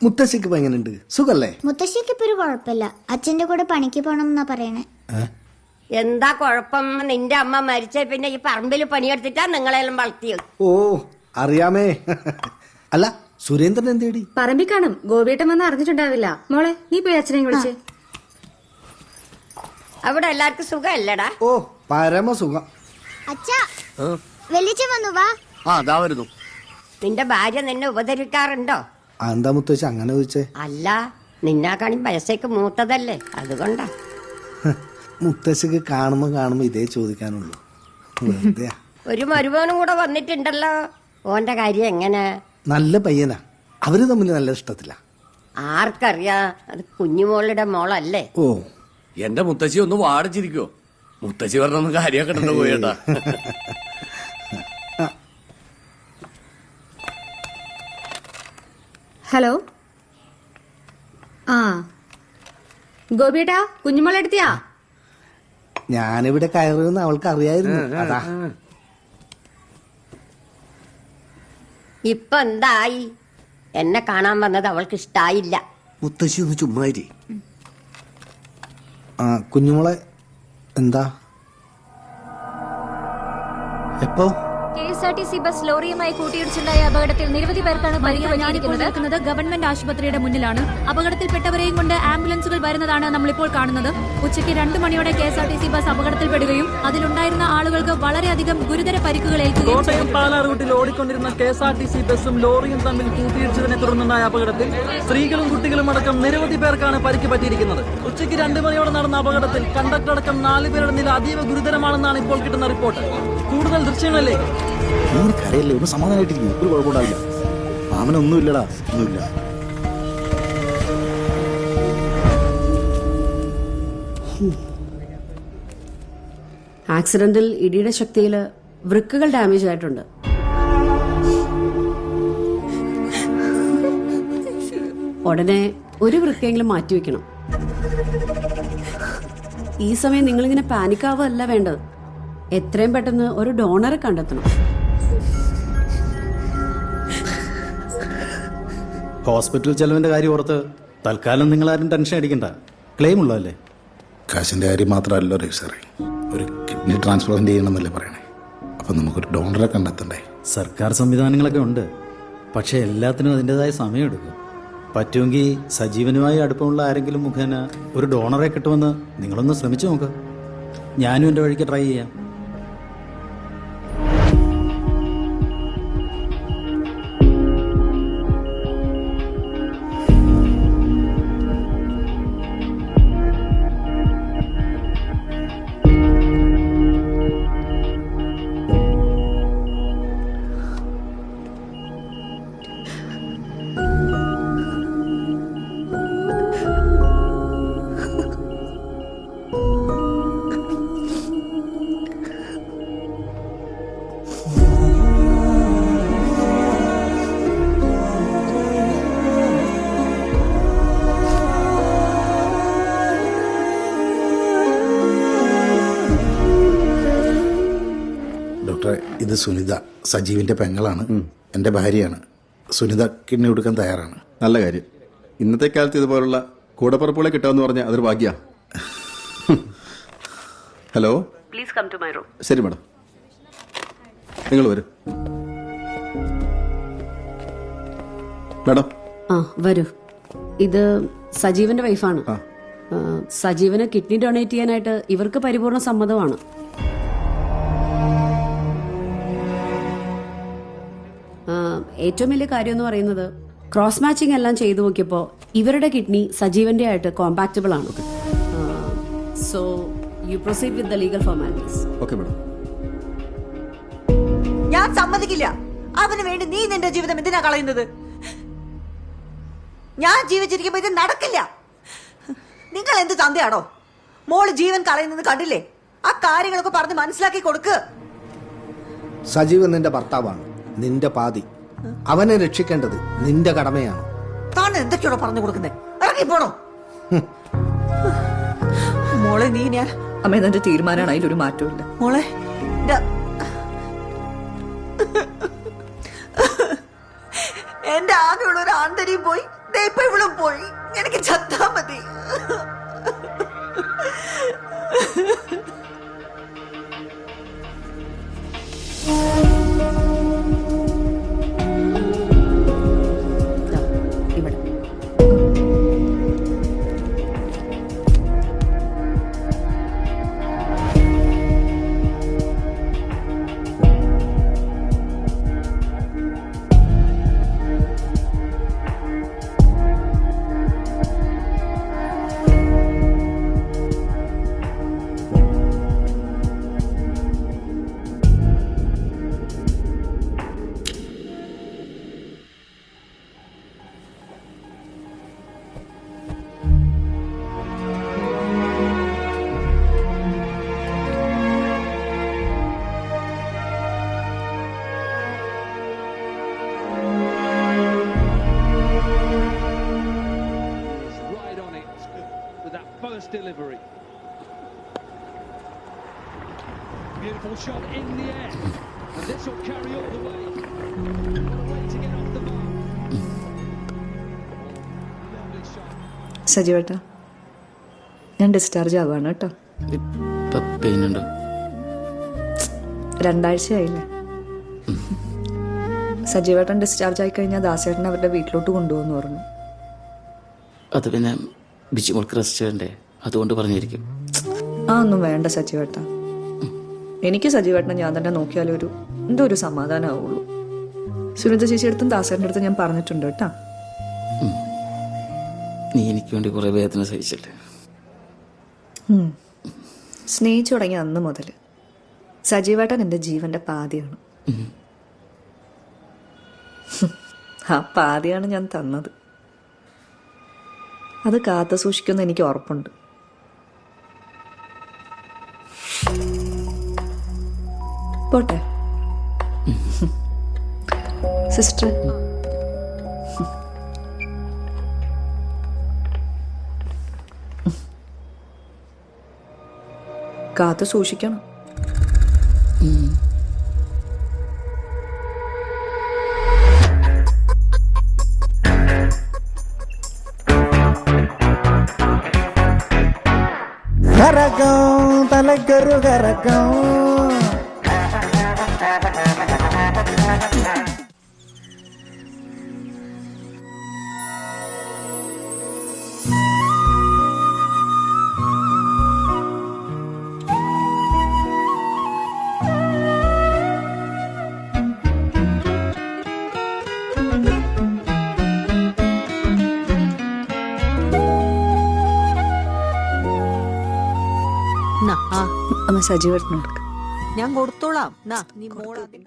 മുത്തശ്ശിക്ക് എങ്ങനെയുണ്ട്? സുഖല്ലേ? മുത്തശ്ശിക്ക് ഇപ്പൊ ഒരു കുഴപ്പമില്ല. അച്ഛന്റെ കൂടെ പണിക്ക് പോണം എന്നാ പറയണേ. എന്താ കുഴപ്പം? നിന്റെ അമ്മ മരിച്ച പിന്നെ ഈ പറമ്പിൽ പണിയെടുത്തിട്ടാ നിങ്ങളെല്ലാം വളർത്തിയത്. ഓ അറിയാമേ. അല്ല സുരേന്ദ്രൻ എന്തേടി? പറമ്പിൽ കാണും. ഗോപിയേട്ടൻ വന്ന് അറിഞ്ഞിട്ടുണ്ടാവില്ല. മോളെ നീ പോയി അച്ഛനെ വിളിച്ചേ. അവിടെ എല്ലാവർക്കും സുഖമല്ലടാ? ഓ പരമസുഖം. അച്ഛാ വെളിച്ചം വന്നു വാ. വരുന്നു. നിന്റെ ഭാര്യ നിന്നെ ഉപദ്രവിക്കാറുണ്ടോ? എന്താ മുത്തശ്ശി അങ്ങനെ ചോദിച്ചേ? അല്ല, നിന്നാക്കാണി വയസ്സേക്ക് മൂത്തതല്ലേ, അതുകൊണ്ടാ. മുത്തശ്ശിക്ക് കാണുമ്പോ ഇതേ ചോദിക്കാനുള്ളൂ. വെറുതെ. ഒരു മരുമോനും കൂടെ വന്നിട്ടുണ്ടല്ലോ. ഓന്റെ കാര്യം എങ്ങനെ? നല്ല പയ്യനാ. അവര് തമ്മിൽ നല്ല ഇഷ്ടത്തില. ആർക്കറിയാ, അത് കുഞ്ഞുമോളുടെ മോളല്ലേ. ഓ എന്റെ മുത്തശ്ശി ഒന്ന് വാടിച്ചിരിക്കോ? മുത്തശ്ശി പറഞ്ഞൊന്നും കാര്യമാക്കണ്ടെന്ന് പോയേട്ടാ. ഹലോ. ആ ഗോപിയേട്ടാ, കുഞ്ഞുമോളെ എടുത്തിയാ? ഞാനിവിടെ കയറുമെന്ന് അവൾക്ക് അറിയായിരുന്നു. അതാ. ഇപ്പൊ എന്തായി? എന്നെ കാണാൻ വന്നത് അവൾക്ക് ഇഷ്ടായില്ല. മുത്തശ്ശി ഒന്ന് ചുമ്മാരി. കുഞ്ഞുമോളെ എന്താ എപ്പോ? KSRTC ബസ് ലോറിയുമായി കൂട്ടിയിടിച്ചുണ്ടായ അപകടത്തിൽ നിരവധി പേർക്കാണ് പരിക്കേറ്റിരിക്കുന്നത്. ഗവൺമെന്റ് ആശുപത്രിയുടെ മുന്നിലാണ്. അപകടത്തിൽപ്പെട്ടവരെയും കൊണ്ട് ആംബുലൻസുകൾ വരുന്നതാണ് നമ്മളിപ്പോൾ കാണുന്നത്. ഉച്ചയ്ക്ക് 2 മണിയോടെ KSRTC ബസ് അപകടത്തിൽപ്പെടുകയും അതിലുണ്ടായിരുന്ന ആളുകൾക്ക് വളരെയധികം ഗുരുതര പരിക്കുകൾ ഏൽക്കുകയും. കോട്ടയം പാലാ റൂട്ടിൽ ഓടിക്കൊണ്ടിരുന്ന KSRTC ബസ്സും ലോറിയും തമ്മിൽ കൂട്ടിയിടിച്ചതിനെ തുടർന്നുണ്ടായ അപകടത്തിൽ സ്ത്രീകളും കുട്ടികളും അടക്കം നിരവധി പേർക്കാണ് പരിക്ക് പറ്റിയിരിക്കുന്നത്. ഉച്ചയ്ക്ക് 2 മണിയോടെ നടന്ന അപകടത്തിൽ കണ്ടക്ടർ അടക്കം 4 പേരുടെ നില അതീവ ഗുരുതരമാണെന്നാണ് ഇപ്പോൾ കിട്ടുന്ന റിപ്പോർട്ട്. കൂടുതൽ ദൃശ്യങ്ങളിലേക്ക്. കരയല്ലേ, ഒന്ന് സമാധാനമായിട്ടിരിക്കും. ഒരു കുഴപ്പമുണ്ടാവില്ല. മാമനൊന്നുമില്ലടാ, ഒന്നുമില്ല. ആക്സിഡന്റിൽ ഇടിയുടെ ശക്തിയിൽ വൃക്കകൾ ഡാമേജ് ആയിട്ടുണ്ട്. ഉടനെ ഒരു വൃക്കയെങ്കിലും മാറ്റിവെക്കണം. ഈ സമയം നിങ്ങളിങ്ങനെ പാനിക്കാവല്ല വേണ്ടത്. എത്രയും പെട്ടെന്ന് ഒരു ഡോണറെ കണ്ടെത്തണം. ഹോസ്പിറ്റൽ ചെലവിന്റെ കാര്യം ഓർത്ത് തൽക്കാലം നിങ്ങൾ ആരും ടെൻഷൻ അടിക്കണ്ട. ക്ലെയിം ഉള്ളതല്ലേ? കാശിന്റെ കാര്യം മാത്രമല്ലോ സാറേ, ഒരു കിഡ്നി ട്രാൻസ്പ്ലാന്റ് ചെയ്യണമെന്നല്ലേ പറയണേ. അപ്പം നമുക്കൊരു ഡോണറെ കണ്ടെത്തണ്ടേ? സർക്കാർ സംവിധാനങ്ങളൊക്കെ ഉണ്ട്, പക്ഷെ എല്ലാത്തിനും അതിൻ്റെതായ സമയമെടുക്കും. പറ്റുമെങ്കിൽ സജീവനുമായി അടുപ്പമുള്ള ആരെങ്കിലും മുഖേന ഒരു ഡോണറെ കിട്ടുമെന്ന് നിങ്ങളൊന്ന് ശ്രമിച്ചു നോക്ക്. ഞാനും എൻ്റെ വഴിക്ക് ട്രൈ ചെയ്യാം. ഇത് സുനിത, സജീവിന്റെ പെങ്ങളാണ്. എൻ്റെ ഭാര്യയാണ്. സുനിത കിഡ്നി കൊടുക്കാൻ തയ്യാറാണ്. നല്ല കാര്യം. ഇന്നത്തെ കാലത്ത് ഇതുപോലുള്ള കൂടപ്പുറപ്പുകളെ കിട്ടാമെന്ന് പറഞ്ഞാൽ അതൊരു ഭാഗ്യ. Hello, please come to my room. ശരി മാഡം, നിങ്ങൾ വരൂ. മാഡം വരൂ. ഇത് സജീവന്റെ വൈഫാണ്. സജീവന് കിഡ്നി ഡൊണേറ്റ് ചെയ്യാനായിട്ട് ഇവർക്ക് പരിപൂർണ സമ്മതമാണ്. ഏറ്റവും വലിയ കാര്യം എന്ന് പറയുന്നത് ക്രോസ് മാച്ചിങ് എല്ലാം ചെയ്തു നോക്കിയപ്പോൾ ഇവരുടെ കിഡ്നി സജീവന്റെ ആയിട്ട് കോമ്പാക്റ്റബിൾ ആണ്. So you proceed with the legal formalities. Okay madam. ഞാൻ സമ്മതിക്കില്ല. അവന് വേണ്ടി നീ നിന്റെ ജീവിതം എന്തിനാ കളയുന്നത്? ഞാൻ ജീവിച്ചിരിക്കുമ്പോ ഇത് നടക്കില്ല. നിങ്ങൾ എന്ത് തന്തയാണോ? മോള് ജീവൻ കളയുന്നത് കണ്ടില്ലേ? ആ കാര്യങ്ങളൊക്കെ പറഞ്ഞ് മനസ്സിലാക്കി കൊടുക്ക്. സജീവൻ നിന്റെ ഭർത്താവാണ്, നിന്റെ പാതി. അവനെ രക്ഷിക്കേണ്ടത് നിന്റെ കടമയാണ്. താൻ എന്തൊക്കെയാണോ പറഞ്ഞു കൊടുക്കുന്നത്? ഇറങ്ങിപ്പോണോ? മോളെ നീ ഞാൻ അമ്മ എന്റെ തീരുമാനമാണ്, അതിലൊരു മാറ്റമില്ല. മോളെ എന്റെ ആകെയുള്ള ഒരു ആന്തരിയും പോയി. ദേ ഇപ്പൊ ഇവളും പോയി. എനിക്ക് ചത്താ മതി. ഇവിടെ delivery. Beautiful shot in the air. And this will carry all the way. What a way to get off the mark. Lovely shot. സജീവേട്ട, ഞാൻ ഡിസ്ചാർജ് ആവുകയാണ് കേട്ടോ. പെയിനുണ്ടോ? 2 ആഴ്ചയായില്ലേ. സജീവേട്ടൻ ഡിസ്ചാർജ് ആയി കഴിഞ്ഞാൽ ദാസേട്ടൻ അവരുടെ വീട്ടിലോട്ട് കൊണ്ടുപോകുന്നു പറഞ്ഞു. അത് പിന്നെ ബിജിമോൾക്ക് റെസ്റ്റ് വേണ്ടേ, അതുകൊണ്ട് പറഞ്ഞിരിക്കും. ഒന്നും വേണ്ട സജീവേട്ട. എനിക്ക് സജീവേട്ടനെ ഞാൻ തന്നെ നോക്കിയാലൊരു എന്തോ ഒരു സമാധാനമാവുള്ളൂ. സുനിത ചേച്ചിയുടെ അടുത്തും ദാസേട്ടൻ്റെ അടുത്തും ഞാൻ പറഞ്ഞിട്ടുണ്ട് കേട്ടാ. നീ എനിക്ക് വേണ്ടി കുറെ വേദന സഹിച്ചില്ലേ. സ്നേഹിച്ചു തുടങ്ങിയ അന്ന് മുതൽ സജീവേട്ടൻ എൻ്റെ ജീവന്റെ പാതിയാണ്. ആ പാതിയാണ് ഞാൻ തന്നത്. അത് കാത്തു സൂക്ഷിക്കുമെന്ന് എനിക്ക് ഉറപ്പുണ്ട്. പോട്ടെ സിസ്റ്റർ. കാത്തു സൂക്ഷിക്കണം. തലക്കൊരു കറക്കം. അമ്മ സജീവേട്ടനോട് ഞാൻ കൊടുത്തോളാം. നീ മോളാദ്യം